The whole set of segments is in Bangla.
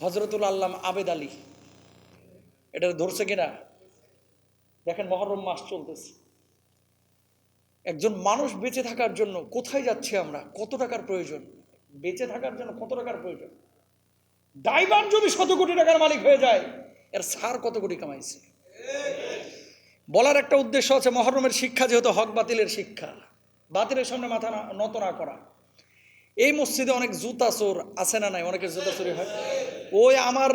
হজরতুল আল্লামা আবেদ আলী, এটা ধরছে কিনা দেখেন। মহরম মাস চলতেছে, একজন মানুষ বেঁচে থাকার জন্য কোথায় যাচ্ছে আমরা, কত টাকার প্রয়োজন, বেঁচে থাকার জন্য কত টাকার প্রয়োজন। ড্রাইভার যদি 100 কোটি টাকার মালিক হয়ে যায়, এর সার কত কোটি কামাইছে। বলার একটা উদ্দেশ্য আছে, মহরমের শিক্ষা যেহেতু হক বাতিলের শিক্ষা, বাতিলের সামনে মাথা নত না করা। এই মসজিদে অনেক জুতা চোর আছে না নাই, অনেকের জুতা চুরি হয়। ওই আমার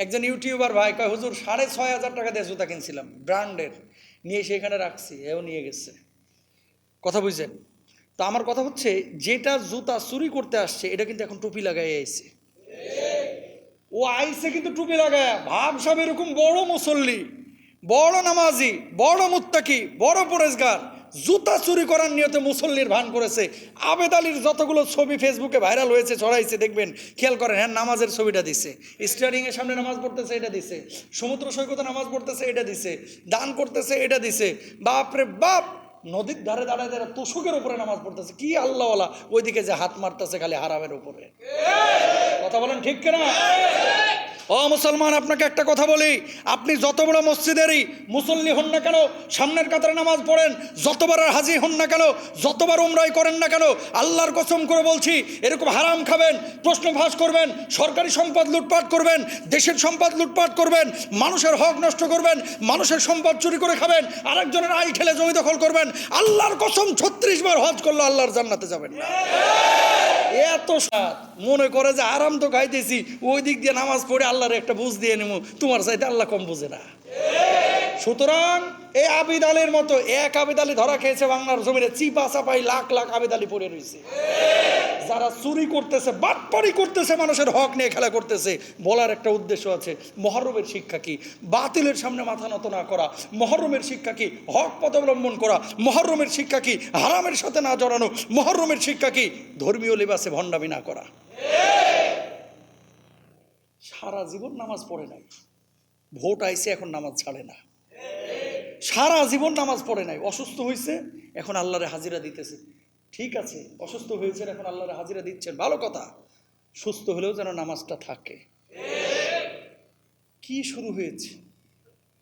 একজন ইউটিউবার ভাই কয়, হুজুর 6,500 টাকা দিয়ে জুতা কিনছিলাম ব্র্যান্ডের, নিয়ে সেখানে রাখছি, এও নিয়ে গেছে। কথা বুঝছেন তো? আমার কথা হচ্ছে, যেটা জুতা চুরি করতে আসছে এটা কিন্তু এখন টুপি লাগাই আইছে। ও আইছে কিন্তু টুপি লাগায়, ভাবসাব এরকম বড় মুসল্লি, বড় নামাজি, বড় মুত্তাকি, বড় পরেজগার, জুতা চুরি করার নিয়তে মুসল্লির ভান করেছে। আবেদ আলীর যতগুলো ছবি ফেসবুকে ভাইরাল হয়েছে, ছড়াইছে, দেখবেন, খেয়াল করেন। হ্যাঁ, নামাজের ছবিটা দিছে, স্টিয়ারিং এর সামনে নামাজ পড়তেছে এটা দিছে, সমুদ্র সৈকতে নামাজ পড়তেছে এটা দিছে, দান করতেছে এটা দিছে। বাপরে বাপ, নদীর ধারে দাঁড়ায় দাঁড়ায় তুষকের উপরে নামাজ পড়তেছে। কি আল্লাহওয়ালা, ওইদিকে যে হাত মারতেছে খালি হারামের উপরে। কথা বলেন ঠিক কিনা? ও মুসলমান, আপনাকে একটা কথা বলি, আপনি যত বড় মসজিদেরই মুসল্লি হন না কেন, সামনের কাতারে নামাজ পড়েন, যতবার হাজি হন না কেন, যতবার উমরাই করেন না কেন, আল্লাহর কসম করে বলছি, এরকম হারাম খাবেন, প্রশ্ন ফাঁস করবেন, সরকারি সম্পদ লুটপাট করবেন, দেশের সম্পদ লুটপাট করবেন, মানুষের হক নষ্ট করবেন, মানুষের সম্পদ চুরি করে খাবেন, আরেকজনের আই ঠেলে জমি দখল করবেন, আল্লাহর কসম 36 বার হজ করলে আল্লাহর জান্নাতে যাবেন না। এত সাত মনে করে যে আরাম তো খাইতেছি, ওই দিক দিয়ে নামাজ পড়ে আল্লাহর একটা বুঝ দিয়ে নেবো, তোমার চাইতে আল্লাহ কম বুঝে না। সুতরাং এই আবিদ আলীর মতো এক আবিদ আলী ধরা খেয়েছে বাংলার জমিনে, চিপা চাপাই লাখ লাখ আবিদ আলী পড়ে রয়েছে, যারা চুরি করতেছে, বাটপারি করতেছে, মানুষের হক নিয়ে খেলা করতেছে। বলার একটা উদ্দেশ্য আছে, মহরমের শিক্ষা কি? বাতিলের সামনে মাথা নত না করা। মহরমের শিক্ষা কি? হক পথ অবলম্বন করা। মহরমের শিক্ষা কি? হারামের সাথে না জড়ানো। মহরমের শিক্ষা কি? ধর্মীয় লিবাসে ভণ্ডামি না করা। সারা জীবন নামাজ পড়ে নাই, ভোট আইছে এখন নামাজ ছাড়ে না। সারা জীবন নামাজ পড়ে নাই, অসুস্থ হয়েছে এখন আল্লাহরে হাজিরা দিতেছে। ঠিক আছে, অসুস্থ হয়েছেন এখন আল্লাহরে হাজিরা দিচ্ছেন, ভালো কথা। সুস্থ হলেও যেন নামাজটা থাকে। কি শুরু হয়েছে?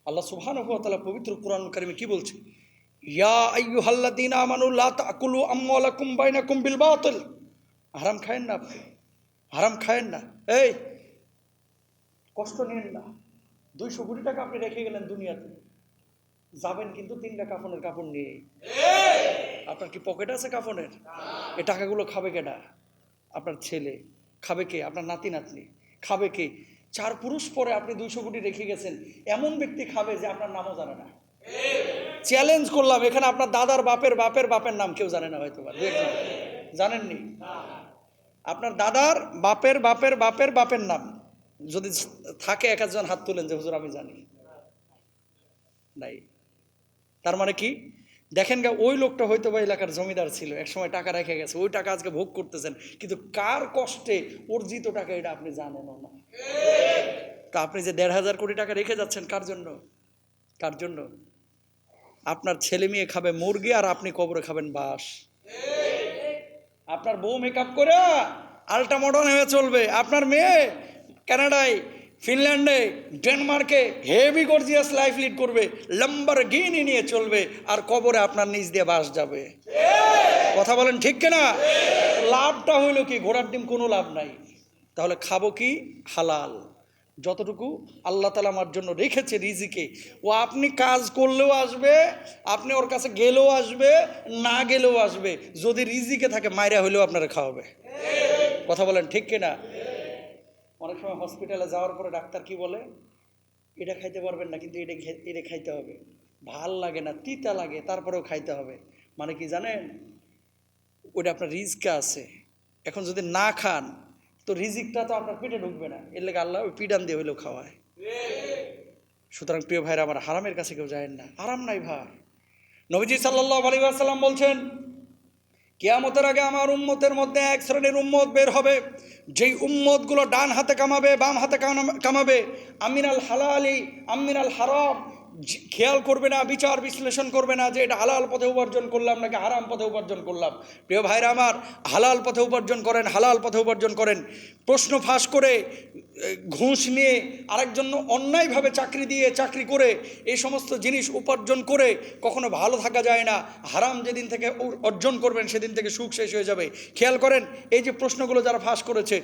আল্লাহ সুবহানাহু ওয়া তাআলা পবিত্র কোরআন কারিমে কি বলছে? ইয়া আইয়ুহাল্লাযীনা আমানু লা তাকুলু আমওয়ালাকুম বাইনাকুম বিল বাতিল। হারাম খায়েন না, আপনি হারাম খায়েন না। এই কষ্ট নেন না। 200 কোটি টাকা আপনি রেখে গেলেন দুনিয়াতে, যাবেন কিন্তু 3টা কাফনের কাপড় নিয়ে। আপনার কি পকেট আছে কাফনের? এই টাকাগুলো খাবে কেডা? আপনার ছেলে খাবে কে? আপনার নাতি নাতনি খাবে কে? 4 পুরুষ পরে আপনি 200 কোটি রেখে গেছেন, এমন ব্যক্তি খাবে যে আপনার নামও জানে না। চ্যালেঞ্জ করলাম, এখানে আপনার দাদার বাপের বাপের বাপের নাম কেউ জানে না, হয়তো জানেননি। আপনার দাদার বাপের বাপের বাপের বাপের নাম যদি থাকে, 1 জন হাত তুলেন যে হুজুর আমি জানি। নাই। তার মানে কি? দেখেন গা, ওই লোকটা হয়তো বা এলাকার জমিদার ছিল, একসময় টাকা রেখে গেছে, ওই টাকা আজকে ভোগ করতেছেন, কিন্তু কার কষ্টে অর্জিত টাকা এটা আপনি জানেনও না। তা আপনি যে 1,500 কোটি টাকা রেখে যাচ্ছেন, কার জন্য? কার জন্য? আপনার ছেলে মেয়ে খাবে মুরগি, আর আপনি কবরে খাবেন বাঁশ। আপনার বউ মেকআপ করে আল্ট্রা মডার্ন হয়ে চলবে, আপনার মেয়ে কানাডায়, ফিনল্যান্ডে, ডেনমার্কে হেভি গর্জিয়াস লাইফ লিড করবে, ল্যাম্বরগিনি নিয়ে চলবে, আর কবরে আপনার নিচ দিয়ে বাস যাবে। কথা বলেন ঠিক কিনা? লাভটা হইল কি? ঘোড়ার ডিম কোনো লাভ নাই। তাহলে খাবো কি? হালাল, যতটুকু আল্লাহ তাআলা আমার জন্য রেখেছে রিজিকে। ও আপনি কাজ করলেও আসবে, আপনি ওর কাছে গেলেও আসবে, না গেলেও আসবে। যদি রিজিকে থাকে, মাইরা হইলেও আপনারা খাওয়াবে। কথা বলেন ঠিক কিনা? অনেক সময় হসপিটালে যাওয়ার পরে ডাক্তার কি বলে? এটা খাইতে পারবেন না, কিন্তু এটা খাইতে হবে। ভাল লাগে না, তিতা লাগে, তারপরেও খাইতে হবে। মানে কি জানেন? ওইটা আপনার রিজকে আছে। এখন যদি না খান, তো রিজিকটা তো আপনার পেটে ঢুকবে না। এর লেগে আল্লাহ ওই পিডান দিয়ে হইলেও খাওয়ায়। সুতরাং প্রিয় ভাইরা আমার, হারামের কাছে কেউ যায় না, আরাম নাই ভাই। নবীজি সাল্লাল্লাহু আলাইহি ওয়াসাল্লাম বলছেন, কিয়ামতের আগে আমার উম্মতের মধ্যে এক শ্রেণীর উম্মত বের হবে, যেই উম্মতগুলো ডান হাতে কামাবে, বাম হাতে কামাবে, আমিনাল হালালি আমিনাল হারাম, খেয়াল করবে না, বিচার বিশ্লেষণ করবে না যে এটা হালাল পথে উপার্জন করলাম নাকি হারাম পথে উপার্জন করলাম। প্রিয় ভাইরা আমার, হালাল পথে উপার্জন করেন, হালাল পথে উপার্জন করেন। প্রশ্ন ফাঁস করে ঘুষ নিয়ে আরেকজন অন্যায়ভাবে চাকরি দিয়ে চাকরি করে এই সমস্ত জিনিস উপার্জন করে কখনো ভালো থাকা যায় না। হারাম যেদিন থেকে অর্জন করবেন সেদিন থেকে সুখ শেষ হয়ে যাবে। খেয়াল করেন, এই যে প্রশ্নগুলো যারা ফাঁস করেছে,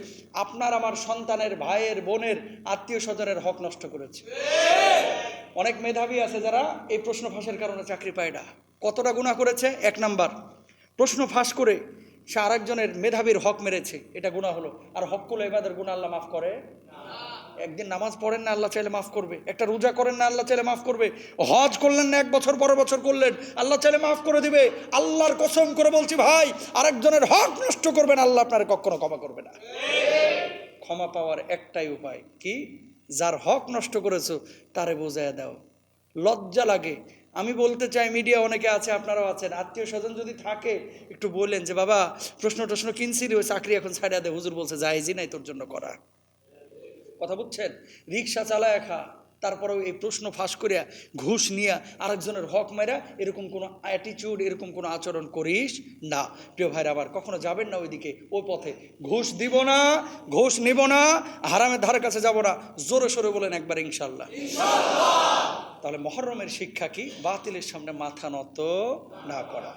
আপনার আমার সন্তানের, ভাইয়ের, বোনের, আত্মীয় স্বজনের হক নষ্ট করেছে। অনেক মেধাবী আছে যারা এই প্রশ্ন ফাঁসের কারণে চাকরি পায় না। কতটা গুনাহ করেছে? 1 নাম্বার, প্রশ্ন ফাঁস করে সে আরেকজনের মেধাবীর হক মেরেছে, এটা গুনাহ হলো। আর হকুল ইবাদের গুনাহ আল্লাহ মাফ করে? একদিন নামাজ পড়েন না, আল্লাহ চাইলে মাফ করবে। একটা রোজা করেন না, আল্লাহ চাইলে মাফ করবে। হজ করলেন না, 1 বছর পরের বছর করলেন, আল্লাহ চাইলে মাফ করে দিবে। আল্লাহর কসম করে বলছি ভাই, আরেকজনের হক নষ্ট করবেন, আল্লাহ আপনার কখনো ক্ষমা করবে না। ক্ষমা পাওয়ার একটাই উপায় কি? যার হক নষ্ট করেছো তারে বোঝায় দাও। লজ্জা লাগে। আমি বলতে চাই, মিডিয়া অনেকে আছে, আপনারাও আছেন, আত্মীয় স্বজন যদি থাকে একটু বললেন যে বাবা প্রশ্ন কিনছি রে, ওই চাকরি এখন ছাড়া দে, হুজুর বলছে জায়েজই নাই তোর জন্য করা। কথা বুঝছেন? রিক্সা চালায় খা, তারপরেও এই প্রশ্ন ফাঁস করিয়া ঘুষ নিয়া আরেকজনের হক মেরা, এরকম কোনো অ্যাটিটিউড, এরকম কোনো আচরণ করিস না। প্রিয় ভাইরা আবার কখনো যাবেন না ওইদিকে, ওই পথে। ঘুষ দিব না, ঘুষ নিব না, হারামের ধারে কাছে যাব না। জোরে সোরে বলেন একবার ইনশাল্লাহ। তাহলে মুহররমের শিক্ষা কি? বাতিলের সামনে মাথা নত না করা।